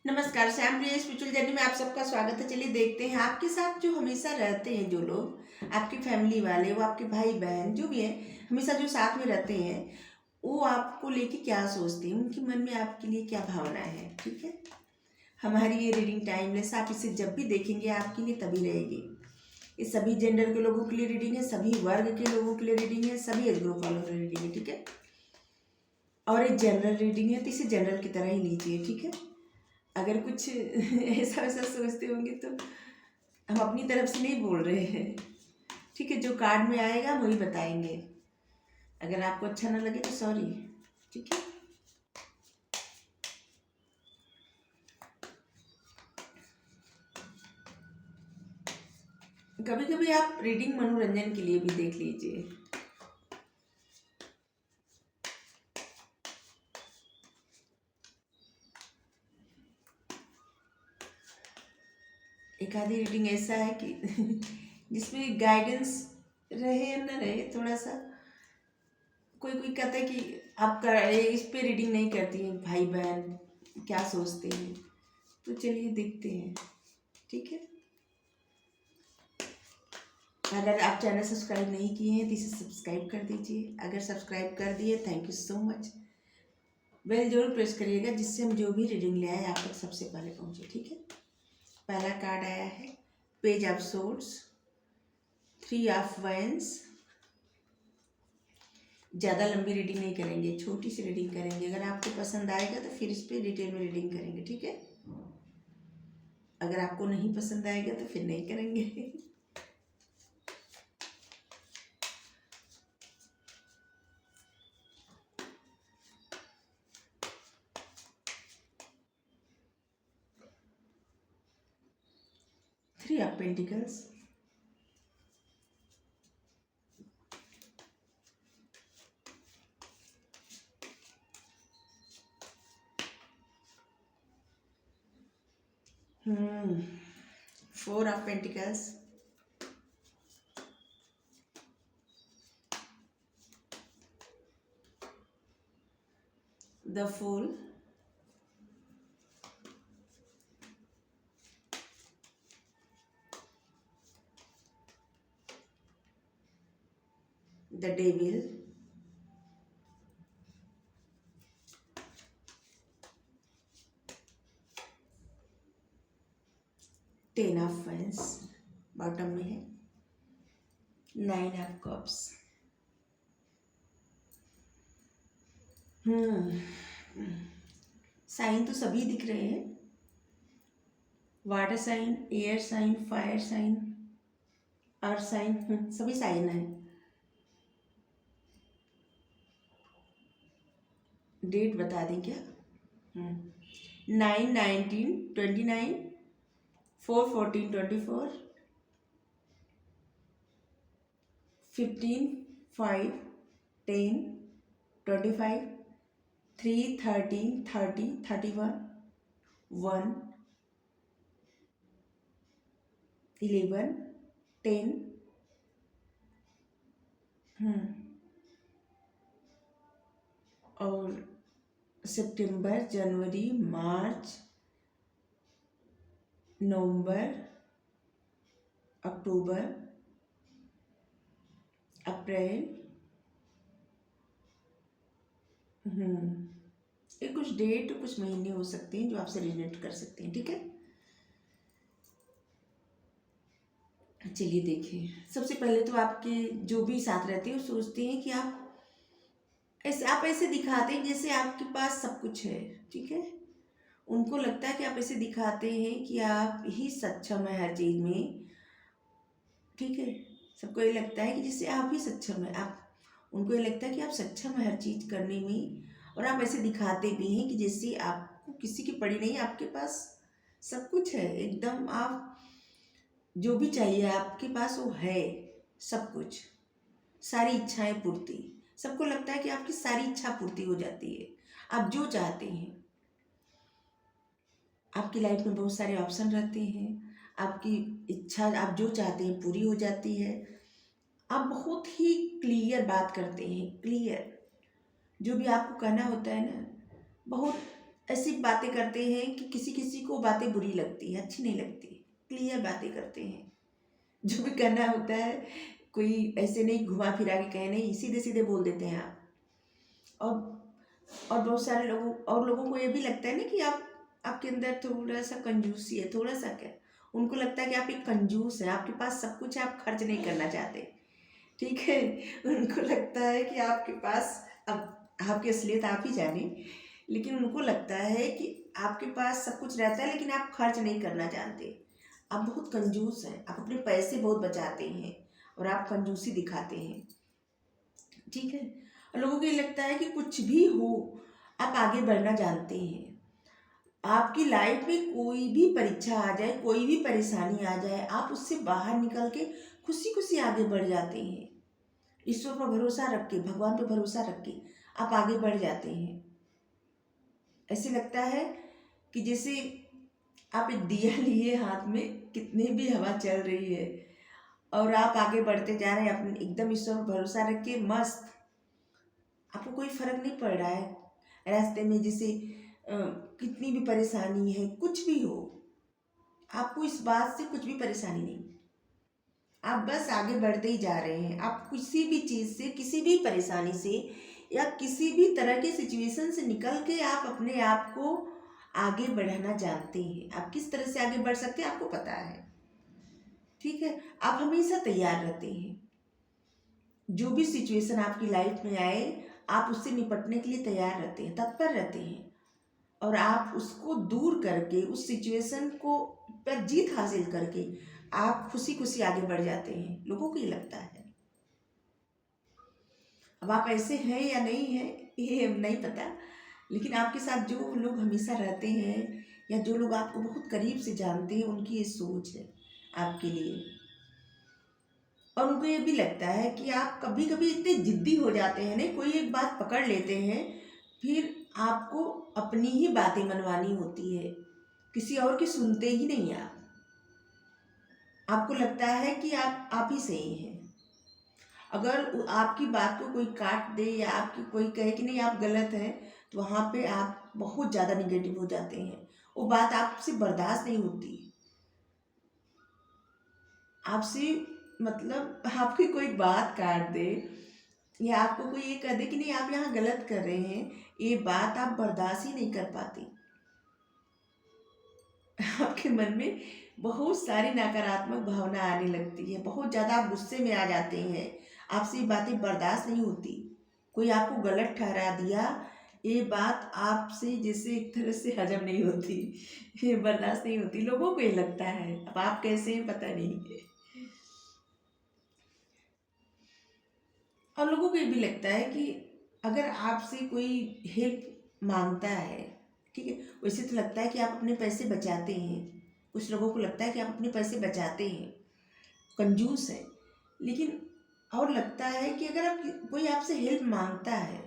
नमस्कार, श्याम प्रिय spiritual journey में आप सबका स्वागत है। चलिए देखते हैं आपके साथ जो हमेशा रहते हैं, जो लोग आपकी फैमिली वाले, वो आपके भाई बहन जो भी है, हमेशा जो साथ में रहते हैं, वो आपको लेके क्या सोचते हैं, उनके मन में आपके लिए क्या भावना है। ठीक है, हमारी ये रीडिंग टाइमलेस, आप इसे जब भी देखेंगे आपके लिए तभी रहेगी। ये सभी जेंडर के लोगों के लिए रीडिंग है, सभी वर्ग के लोगों के लिए रीडिंग है, सभी एज ग्रुप वालों के लिए रीडिंग है। ठीक है, और एक जनरल रीडिंग है तो इसे जनरल की तरह ही लीजिए। ठीक है, अगर कुछ ऐसा वैसा सोचते होंगे तो हम अपनी तरफ से नहीं बोल रहे हैं। ठीक है, जो कार्ड में आएगा वही बताएंगे। अगर आपको अच्छा ना लगे तो सॉरी। ठीक है, कभी कभी आप रीडिंग मनोरंजन के लिए भी देख लीजिए। एक आधी रीडिंग ऐसा है कि जिसमें गाइडेंस रहे या ना रहे, थोड़ा सा कोई कोई कहता है कि आप इस पे रीडिंग नहीं करती हैं, भाई बहन क्या सोचते हैं। तो चलिए देखते हैं। ठीक है, अगर आप चैनल सब्सक्राइब नहीं किए हैं तो इसे सब्सक्राइब कर दीजिए। अगर सब्सक्राइब कर दिए, thank you so much. Bell जरूर प्रेस करिएगा जिससे हम जो भी रीडिंग ले आए आप तक सबसे पहले पहुंचे। ठीक है, पहला कार्ड आया है page of swords, 3 of wands. ज़्यादा लंबी रीडिंग नहीं करेंगे, छोटी सी रीडिंग करेंगे। अगर आपको पसंद आएगा तो फिर इस पर डिटेल में रीडिंग करेंगे। ठीक है, अगर आपको नहीं पसंद आएगा तो फिर नहीं करेंगे। 3 of Pentacles, hmm 4 of Pentacles, the Fool, the Devil, ten of wands bottom में है, 9 ऑफ कप्स। साइन तो सभी दिख रहे हैं, water sign, air sign, fire sign, earth sign, सभी साइन है। डेट बता दें क्या? 9/19/29, 4/14/24, 15/5/10/25, 3/13/30/31, 1/11/10। और सितंबर, जनवरी, मार्च, नवंबर, अक्टूबर, अप्रैल। ये कुछ डेट, कुछ महीने हो सकते हैं जो आपसे रिलेट कर सकते हैं। ठीक है, चलिए देखिए। सबसे पहले तो आपके जो भी साथ रहते हैं वो सोचते हैं कि आप ऐसे दिखाते हैं जैसे आपके पास सब कुछ है। ठीक है, उनको लगता है कि आप ऐसे दिखाते हैं कि आप ही सक्षम है हर चीज़ में। ठीक है, सबको ये लगता है कि जैसे आप ही सक्षम है। उनको ये लगता है कि आप सक्षम है हर चीज़ करने में, और आप ऐसे दिखाते भी हैं कि जैसे आपको किसी की पड़ी नहीं, आपके पास सब कुछ है एकदम। आप जो भी चाहिए आपके पास वो है, सब कुछ, सारी इच्छाएं पूर्ति। सबको लगता है कि आपकी सारी इच्छा पूर्ति हो जाती है, आप जो चाहते हैं। आपकी लाइफ में बहुत सारे ऑप्शन रहते हैं, आपकी इच्छा आप जो चाहते हैं पूरी हो जाती है। आप बहुत ही क्लियर बात करते हैं, क्लियर जो भी आपको कहना होता है ना, बहुत ऐसी बातें करते हैं कि किसी किसी को बातें बुरी लगती है, अच्छी नहीं लगती। क्लियर बातें करते हैं, जो भी करना होता है कोई ऐसे नहीं घुमा फिरा के कहे, नहीं सीधे सीधे बोल देते हैं आप। और और बहुत सारे लोगों को ये भी लगता है ना कि आप आपके अंदर थोड़ा सा कंजूसी है, थोड़ा सा क्या, उनको लगता है कि आप एक कंजूस हैं, आपके पास सब कुछ है, आप खर्च नहीं करना चाहते। ठीक है, उनको लगता है कि आपके पास, अब आपकी असलियत आप ही जाने, लेकिन उनको लगता है कि आपके पास सब कुछ रहता है लेकिन आप खर्च नहीं करना जानते, आप बहुत कंजूस हैं, आप अपने पैसे बहुत बचाते हैं और आप कंजूसी दिखाते हैं। ठीक है, और लोगों को ये लगता है कि कुछ भी हो आप आगे बढ़ना जानते हैं। आपकी लाइफ में कोई भी परीक्षा आ जाए, कोई भी परेशानी आ जाए, आप उससे बाहर निकल के खुशी खुशी आगे बढ़ जाते हैं। ईश्वर पर भरोसा रख के, भगवान पर भरोसा रख के आप आगे बढ़ जाते हैं। ऐसे लगता है कि जैसे आप एक दिया लिए हाथ में, कितनी भी हवा चल रही है और आप आगे बढ़ते जा रहे हैं अपने एकदम ईश्वर पर भरोसा रख के, मस्त, आपको कोई फर्क नहीं पड़ रहा है रास्ते में, जैसे कितनी भी परेशानी है, कुछ भी हो, आपको इस बात से कुछ भी परेशानी नहीं, आप बस आगे बढ़ते ही जा रहे हैं। आप किसी भी चीज़ से, किसी भी परेशानी से या किसी भी तरह के सिचुएशन से निकल के आप अपने आप को आगे बढ़ाना जानते हैं। आप किस तरह से आगे बढ़ सकते हैं आपको पता है। ठीक है, आप हमेशा तैयार रहते हैं, जो भी सिचुएशन आपकी लाइफ में आए आप उससे निपटने के लिए तैयार रहते हैं, तत्पर रहते हैं, और आप उसको दूर करके, उस सिचुएशन को पर जीत हासिल करके आप खुशी खुशी आगे बढ़ जाते हैं। लोगों को ये लगता है। अब आप ऐसे हैं या नहीं हैं ये नहीं पता, लेकिन आपके साथ जो लोग हमेशा रहते हैं या जो लोग आपको बहुत करीब से जानते हैं, उनकी ये सोच है आपके लिए। और उनको ये भी लगता है कि आप कभी कभी इतने जिद्दी हो जाते हैं, नहीं कोई एक बात पकड़ लेते हैं, फिर आपको अपनी ही बातें मनवानी होती है, किसी और की सुनते ही नहीं आप। आपको लगता है कि आप ही सही हैं। अगर आपकी बात को कोई काट दे या आपकी कोई कहे कि नहीं आप गलत हैं, तो वहाँ पे आप बहुत ज़्यादा निगेटिव हो जाते हैं, वो बात आपसे बर्दाश्त नहीं होती आपसे। मतलब आपकी कोई बात काट दे या आपको कोई ये कह दे कि नहीं आप यहाँ गलत कर रहे हैं, ये बात आप बर्दाश्त ही नहीं कर पाते। आपके मन में बहुत सारी नकारात्मक भावना आने लगती है, बहुत ज़्यादा आप गुस्से में आ जाते हैं, आपसे ये बातें बर्दाश्त नहीं होती। कोई आपको गलत ठहरा दिया, ये बात आपसे जैसे एक तरह से हजम नहीं होती, ये बर्दाश्त नहीं होती। लोगों को ये लगता है, अब आप कैसे हैं पता नहीं। और लोगों को ये भी लगता है कि अगर आपसे कोई हेल्प मांगता है, ठीक है, वैसे तो लगता है कि आप अपने पैसे बचाते हैं, कुछ लोगों को लगता है कि आप अपने पैसे बचाते हैं, कंजूस है, लेकिन और लगता है कि अगर आप कोई आपसे हेल्प मांगता है,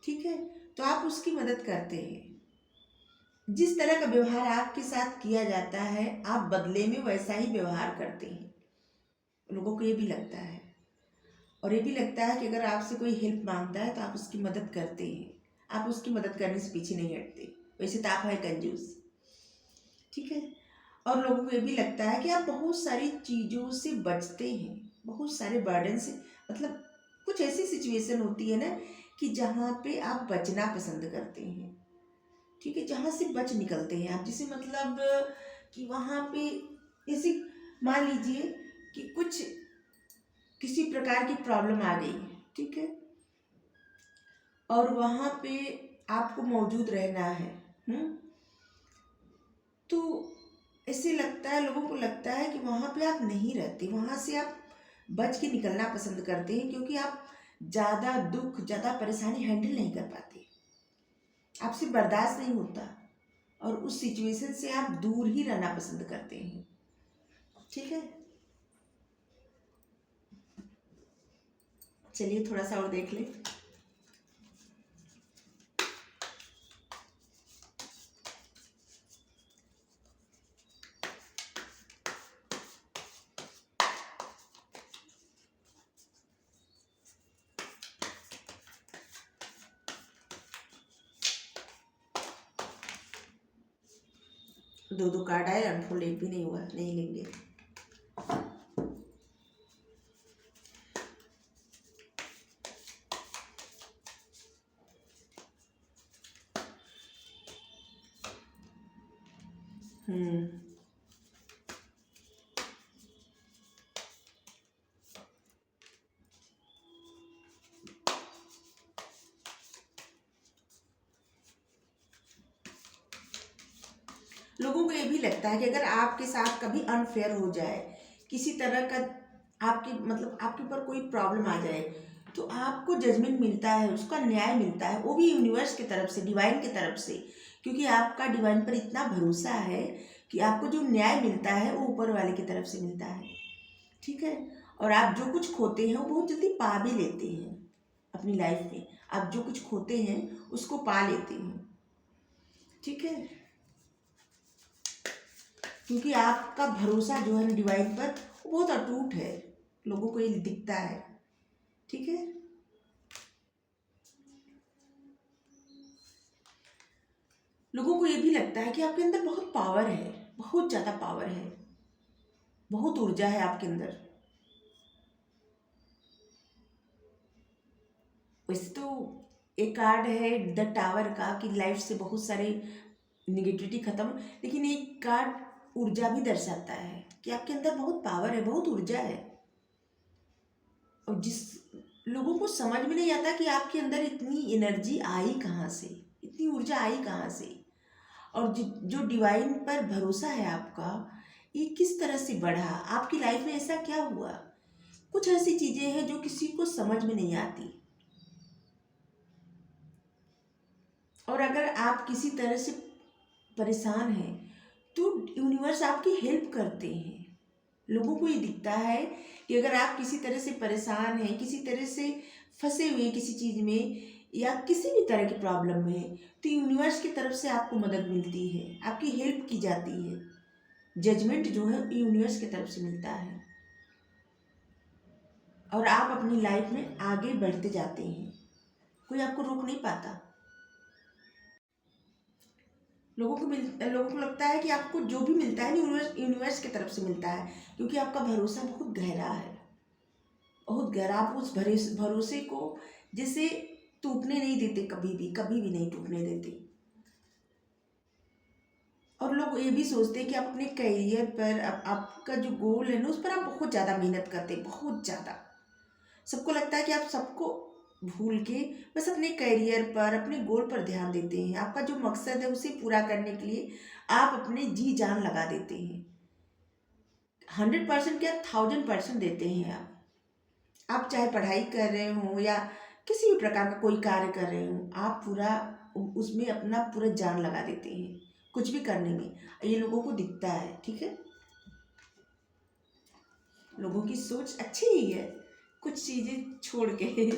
ठीक है, तो आप उसकी मदद करते हैं। जिस तरह का व्यवहार आपके साथ किया जाता है आप बदले में वैसा ही व्यवहार करते हैं। लोगों को ये भी लगता है, और ये भी लगता है कि अगर आपसे कोई हेल्प मांगता है तो आप उसकी मदद करते हैं, आप उसकी मदद करने से पीछे नहीं हटते, वैसे तो आप है कंजूस। ठीक है, और लोगों को ये भी लगता है कि आप बहुत सारी चीज़ों से बचते हैं, बहुत सारे बर्डन से, मतलब कुछ ऐसी सिचुएशन होती है ना कि जहाँ पे आप बचना पसंद करते हैं। ठीक है, जहाँ से बच निकलते हैं आप, जैसे मतलब कि वहाँ पे जैसे मान लीजिए कि कुछ किसी प्रकार की प्रॉब्लम आ गई, ठीक है, और वहाँ पे आपको मौजूद रहना है। हम्म, तो ऐसे लगता है, लोगों को लगता है कि वहाँ पे आप नहीं रहते, वहाँ से आप बच के निकलना पसंद करते हैं, क्योंकि आप ज़्यादा दुख, ज़्यादा परेशानी हैंडल नहीं कर पाते, आपसे बर्दाश्त नहीं होता, और उस सिचुएशन से आप दूर ही रहना पसंद करते हैं। ठीक है, चलिए थोड़ा सा और देख लें। दो दो कार्ड आए, अनफोल्ड एक भी नहीं हुआ, नहीं लेंगे। हम्म लोगों को ये भी लगता है कि अगर आपके साथ कभी अनफेयर हो जाए, किसी तरह का आपकी मतलब आपके ऊपर कोई प्रॉब्लम आ जाए, तो आपको जजमेंट मिलता है, उसका न्याय मिलता है, वो भी यूनिवर्स की तरफ से, डिवाइन की तरफ से। क्योंकि आपका डिवाइन पर इतना भरोसा है कि आपको जो न्याय मिलता है वो ऊपर वाले की तरफ से मिलता है। ठीक है। और आप जो कुछ खोते हैं वो बहुत जल्दी पा भी लेते हैं अपनी लाइफ में। आप जो कुछ खोते हैं उसको पा लेते हैं। ठीक है। क्योंकि आपका भरोसा जो है डिवाइन पर वो बहुत अटूट है, लोगों को ये दिखता है। ठीक है। लोगों को ये भी लगता है कि आपके अंदर बहुत पावर है, बहुत ज़्यादा पावर है, बहुत ऊर्जा है आपके अंदर। वैसे तो एक कार्ड है द टावर का कि लाइफ से बहुत सारे निगेटिविटी खत्म, लेकिन एक कार्ड ऊर्जा भी दर्शाता है कि आपके अंदर बहुत पावर है, बहुत ऊर्जा है। और जिस लोगों को समझ में नहीं आता कि आपके अंदर इतनी एनर्जी आई कहाँ से, इतनी ऊर्जा आई कहाँ से। और जो डिवाइन पर भरोसा है आपका, ये किस तरह से बढ़ा, आपकी लाइफ में ऐसा क्या हुआ। कुछ ऐसी चीज़ें हैं जो किसी को समझ में नहीं आती। और अगर आप किसी तरह से परेशान हैं तो यूनिवर्स आपकी हेल्प करते हैं। लोगों को ये दिखता है कि अगर आप किसी तरह से परेशान हैं, किसी तरह से फंसे हुए हैं किसी चीज़ में, या किसी भी तरह की प्रॉब्लम में है, तो यूनिवर्स की तरफ से आपको मदद मिलती है, आपकी हेल्प की जाती है। जजमेंट जो है यूनिवर्स की तरफ से मिलता है और आप अपनी लाइफ में आगे बढ़ते जाते हैं। कोई आपको रोक नहीं पाता। लोगों को लगता है कि आपको जो भी मिलता है यूनिवर्स की तरफ से मिलता है, क्योंकि आपका भरोसा बहुत गहरा है, बहुत गहरा। आप उस भरोसे को जैसे टूटने नहीं देते, कभी भी नहीं टूटने देते। और लोग ये भी सोचते हैं कि आप अपने करियर पर, आपका जो गोल है ना उस पर आप बहुत ज़्यादा मेहनत करते हैं, बहुत ज़्यादा। सबको लगता है कि आप सबको भूल के बस अपने करियर पर, अपने गोल पर ध्यान देते हैं। आपका जो मकसद है उसे पूरा करने के लिए आप अपने जी जान लगा देते हैं। 100% क्या, 1000% देते हैं आप चाहे पढ़ाई कर रहे हो या किसी भी प्रकार का कोई कार्य कर रहे हो, आप पूरा उसमें अपना पूरा जान लगा देते हैं कुछ भी करने में। ये लोगों को दिखता है। ठीक है। लोगों की सोच अच्छी ही है, कुछ चीज़ें छोड़ के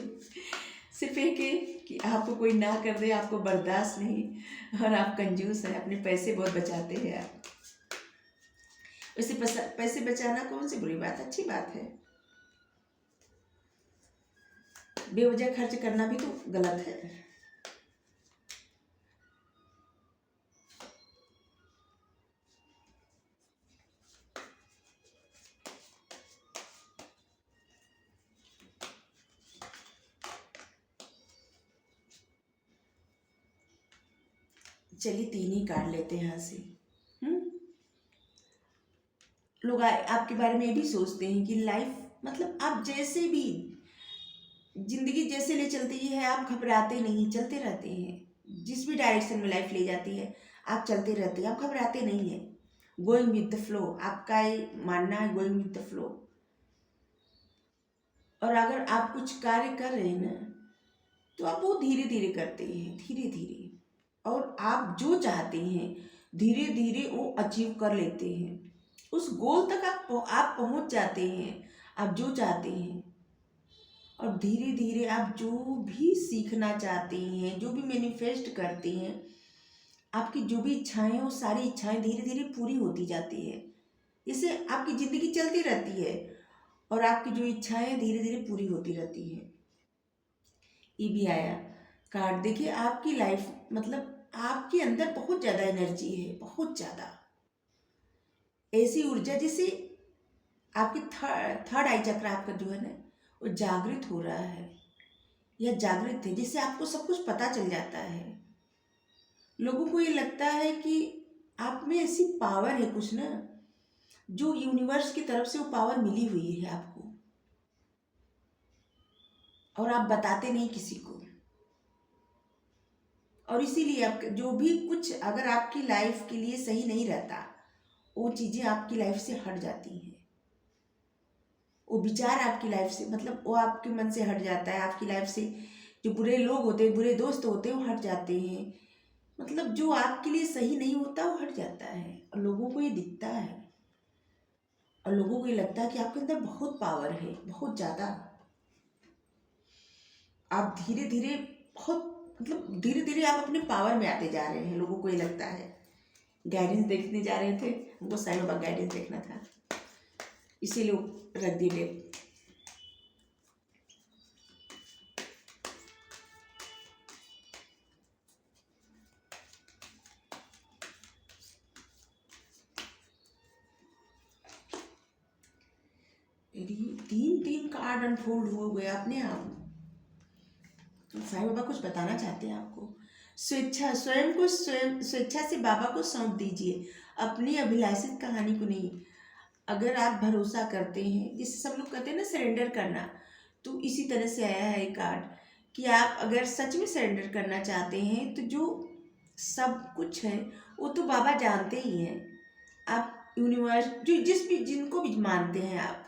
सिर्फ एक है कि आपको कोई ना कर दे, आपको बर्दाश्त नहीं, और आप कंजूस हैं, अपने पैसे बहुत बचाते हैं आप। वैसे पैसे बचाना कौन सी बुरी बात, अच्छी बात है। बेवजह खर्च करना भी तो गलत है। चलिए 3 ही कार्ड लेते हैं यहाँ से। हम्म लोग आपके बारे में ये भी सोचते हैं कि लाइफ मतलब आप जैसे भी जिंदगी जैसे ले चलती है, आप घबराते नहीं, चलते रहते हैं। जिस भी डायरेक्शन में लाइफ ले जाती है आप चलते रहते हैं, आप घबराते नहीं हैं। गोइंग विद द फ्लो, आपका ये मानना है, गोइंग विद द फ्लो। और अगर आप कुछ कार्य कर रहे हैं ना, तो आप वो धीरे धीरे करते हैं, धीरे धीरे। और आप जो चाहते हैं धीरे धीरे वो अचीव कर लेते हैं। उस गोल तक आप पहुंच जाते हैं, आप जो चाहते हैं। और धीरे धीरे आप जो भी सीखना चाहते हैं, जो भी मैनिफेस्ट करते हैं, आपकी जो भी इच्छाएं हैं वो सारी इच्छाएं धीरे धीरे पूरी होती जाती है। इससे आपकी ज़िंदगी चलती रहती है और आपकी जो इच्छाएं हैं धीरे धीरे पूरी होती रहती है। ये भी आया कार्ड। देखिए आपकी लाइफ मतलब आपके अंदर बहुत ज़्यादा एनर्जी है, बहुत ज़्यादा। ऐसी ऊर्जा जिससे आपकी थर्ड आई चक्र आपका जो है ना वो जागृत हो रहा है या जागृत है, जिससे आपको सब कुछ पता चल जाता है। लोगों को ये लगता है कि आप में ऐसी पावर है कुछ ना, जो यूनिवर्स की तरफ से वो पावर मिली हुई है आपको, और आप बताते नहीं किसी को। और इसीलिए आप जो भी कुछ अगर आपकी लाइफ के लिए सही नहीं रहता, वो चीज़ें आपकी लाइफ से हट जाती हैं। वो विचार आपकी लाइफ से, मतलब वो आपके मन से हट जाता है। आपकी लाइफ से जो बुरे लोग होते हैं, बुरे दोस्त होते हैं, वो हट जाते हैं। मतलब जो आपके लिए सही नहीं होता वो हट जाता है, और लोगों को ये दिखता है, और लोगों को ये लगता है कि आपके अंदर बहुत पावर है, बहुत ज़्यादा। आप धीरे धीरे बहुत, मतलब धीरे धीरे आप अपने पावर में आते जा रहे हैं, लोगों को ये लगता है। गाइडेंस देखने जा रहे थे, हमको साईं बाबा गाइडेंस देखना था, इसीलिए रख दिए। तीन तीन कार्ड अनफोल्ड हो गए अपने आप। तो साईं बाबा कुछ बताना चाहते हैं आपको। स्वेच्छा, स्वयं को स्वयं स्वेच्छा से बाबा को सौंप दीजिए, अपनी अभिलाषित कहानी को नहीं। अगर आप भरोसा करते हैं, जिससे सब लोग कहते हैं ना सरेंडर करना, तो इसी तरह से आया है कार्ड कि आप अगर सच में सरेंडर करना चाहते हैं तो जो सब कुछ है वो तो बाबा जानते ही हैं। आप यूनिवर्स जो जिस भी जिनको भी मानते हैं, आप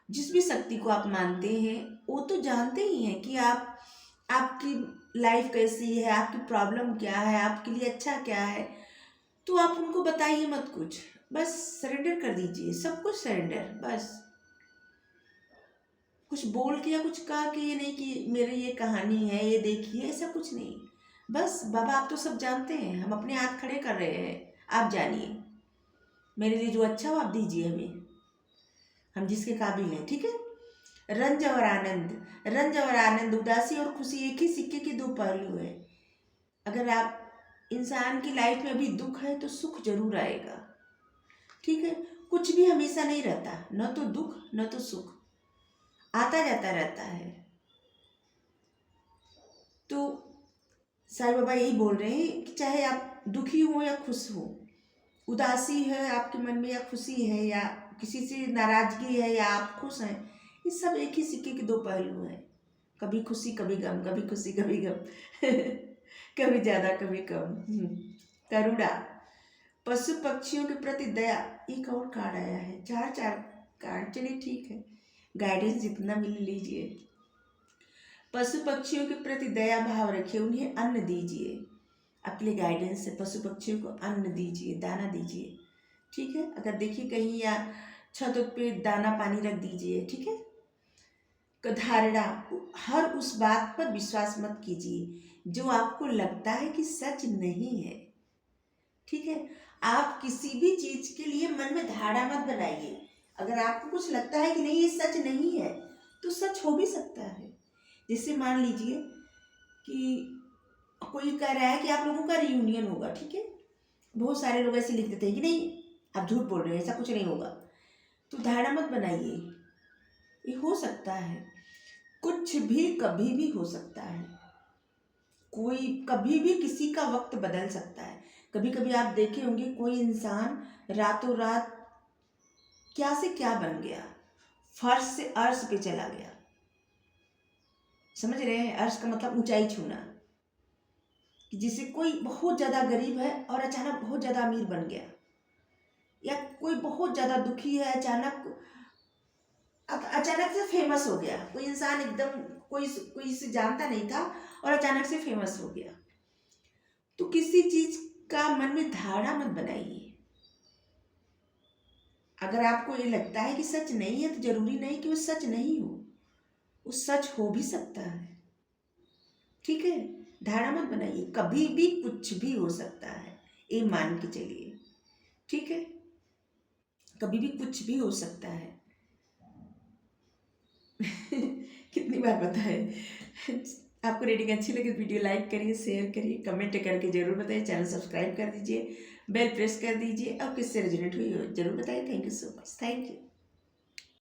जिस भी शक्ति को आप मानते हैं, वो तो जानते ही हैं कि आप आपकी लाइफ कैसी है, आपकी प्रॉब्लम क्या है, आपके लिए अच्छा क्या है। तो आप उनको बताइए मत कुछ, बस सरेंडर कर दीजिए, सब कुछ सरेंडर। बस कुछ बोल के या कुछ कहा कि ये नहीं कि मेरी ये कहानी है, ये देखिए, ऐसा कुछ नहीं। बस बाबा आप तो सब जानते हैं, हम अपने हाथ खड़े कर रहे हैं, आप जानिए, मेरे लिए जो अच्छा हो आप दीजिए हमें, हम जिसके काबिल हैं। ठीक है। रंज और आनंद, रंज और आनंद, उदासी और खुशी एक ही सिक्के के दो पहलू है। अगर आप इंसान की लाइफ में अभी दुख है तो सुख जरूर आएगा। ठीक है। कुछ भी हमेशा नहीं रहता, न तो दुख न तो सुख, आता जाता रहता है। तो साईं बाबा यही बोल रहे हैं कि चाहे आप दुखी हो या खुश हो, उदासी है आपके मन में या खुशी है, या किसी से नाराजगी है या आप खुश हैं, ये सब एक ही सिक्के के दो पहलू हैं। कभी खुशी कभी गम, कभी खुशी कभी गम कभी ज़्यादा कभी कम। करुणा, पशु पक्षियों के प्रति दया, एक और कार्ड आया है। चार चार कार्ड, चलिए ठीक है, गाइडेंस जितना मिल लीजिए। पशु पक्षियों के प्रति दया भाव रखिए, उन्हें अन्न दीजिए। आपके लिए गाइडेंस है, पशु पक्षियों को अन्न दीजिए, दाना दीजिए। ठीक है। अगर देखिए कहीं या छत पे दाना पानी रख दीजिए। ठीक है। धारणा, हर उस बात पर विश्वास मत कीजिए जो आपको लगता है कि सच नहीं है। ठीक है। आप किसी भी चीज के लिए मन में धारणा मत बनाइए। अगर आपको कुछ लगता है कि नहीं ये सच नहीं है, तो सच हो भी सकता है। जैसे मान लीजिए कि कोई कह रहा है कि आप लोगों का रियूनियन होगा। ठीक है। बहुत सारे लोग ऐसे लिख देते हैं कि नहीं आप झूठ बोल रहे हो, ऐसा कुछ नहीं होगा। तो धारणा मत बनाइए, ये हो सकता है, कुछ भी कभी भी हो सकता है। कोई कभी भी किसी का वक्त बदल सकता है। कभी कभी आप देखे होंगे कोई इंसान रातों रात क्या से क्या बन गया, फर्श से अर्श पे चला गया। समझ रहे हैं, अर्श का मतलब ऊंचाई छूना। कि जिसे कोई बहुत ज़्यादा गरीब है और अचानक बहुत ज़्यादा अमीर बन गया, या कोई बहुत ज़्यादा दुखी है अचानक से फेमस हो गया। कोई इंसान एकदम कोई इसे जानता नहीं था और अचानक से फेमस हो गया। तो किसी चीज का मन में धारणा मत बनाइए। अगर आपको ये लगता है कि सच नहीं है तो जरूरी नहीं कि वो सच नहीं हो, वो सच हो भी सकता है। ठीक है। धारणा मत बनाइए, कभी भी कुछ भी हो सकता है, ये मान के चलिए। ठीक है। कभी भी कुछ भी हो सकता है। कितनी बार बताएं। आपको रीडिंग अच्छी लगे तो वीडियो लाइक करिए, शेयर करिए, कमेंट करके जरूर बताइए, चैनल सब्सक्राइब कर दीजिए। बेल प्रेस कर दीजिए और किससे रेजोनेट हुई हो जरूर बताइए। Thank you so much. Thank you.